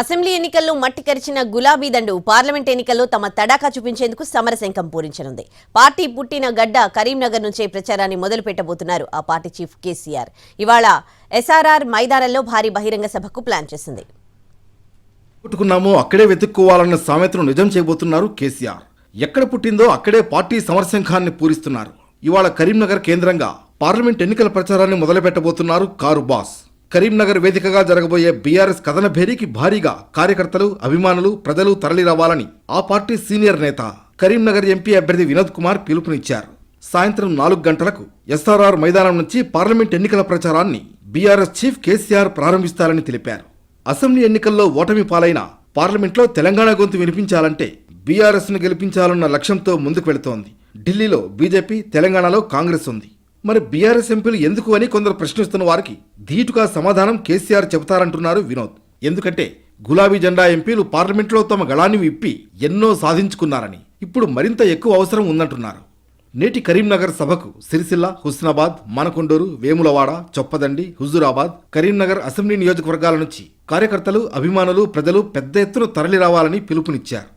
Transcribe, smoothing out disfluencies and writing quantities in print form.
Assembly ఎన్నికల్లో మట్టి కరిచిన గులాబీ దండు పార్లమెంట్ ఎన్నికల్లో తమ తడాకా చూపించేందుకు సమరశంఖం పూరించనుంది. పార్టీ పుట్టిన గడ్డ కరీంనగర్ నుంచే ప్రచారాన్ని మొదలు పెట్టబోతున్నారు ఆ పార్టీ చీఫ్ కేసీఆర్. ఇవాళ ఎస్ఆర్ఆర్ మైదానంలో భారీ బహిరంగ సభకు ప్లాన్ చేసింది. పుట్టుకున్నామో అక్కడే వెతుక్కోవాలన్న సామెతను నిజం చేయబోతున్నారు కేసీఆర్. ఎక్కడ పుట్టిందో అక్కడే పార్టీ సమరశంఖాన్ని పూరిస్తున్నారు. ఇవాళ కరీంనగర్ కేంద్రంగా పార్లమెంట్ ఎన్నికల ప్రచారాన్ని మొదలు పెట్టబోతున్నారు కారు బాస్. కరీంనగర్ వేదికగా జరగబోయే బీఆర్ఎస్ కథన భేరీకి భారీగా కార్యకర్తలు, అభిమానులు, ప్రజలు తరలి రావాలని ఆ పార్టీ సీనియర్ నేత కరీంనగర్ ఎంపీ అభ్యర్థి వినోద్ కుమార్ పిలుపునిచ్చారు. సాయంత్రం 4 గంటలకు ఎస్ఆర్ఆర్ మైదానం నుంచి పార్లమెంట్ ఎన్నికల ప్రచారాన్ని బీఆర్ఎస్ చీఫ్ కేసీఆర్ ప్రారంభిస్తారని తెలిపారు. అసెంబ్లీ ఎన్నికల్లో ఓటమి పాలైన పార్లమెంట్లో తెలంగాణ గొంతు వినిపించాలంటే బీఆర్ఎస్ ను గెలిపించాలన్న లక్ష్యంతో ముందుకు వెళుతోంది. ఢిల్లీలో బీజేపీ, తెలంగాణలో కాంగ్రెస్ ఉంది. మరి బీఆర్ఎస్ ఎంపీలు ఎందుకు అని కొందరు ప్రశ్నిస్తున్న వారికి ధీటుగా సమాధానం కేసీఆర్ చెబుతారంటున్నారు వినోద్. ఎందుకంటే గులాబీ జెండా ఎంపీలు పార్లమెంట్లో తమ గళాన్ని విప్పి ఎన్నో సాధించుకున్నారని, ఇప్పుడు మరింత ఎక్కువ అవసరం ఉందంటున్నారు. నేటి కరీంనగర్ సభకు సిరిసిల్ల, హుస్నాబాద్, మనకొండూరు, వేములవాడ, చొప్పదండి, హుజూరాబాద్, కరీంనగర్ అసెంబ్లీ నియోజకవర్గాల నుంచి కార్యకర్తలు, అభిమానులు, ప్రజలు పెద్ద ఎత్తున తరలి రావాలని పిలుపునిచ్చారు.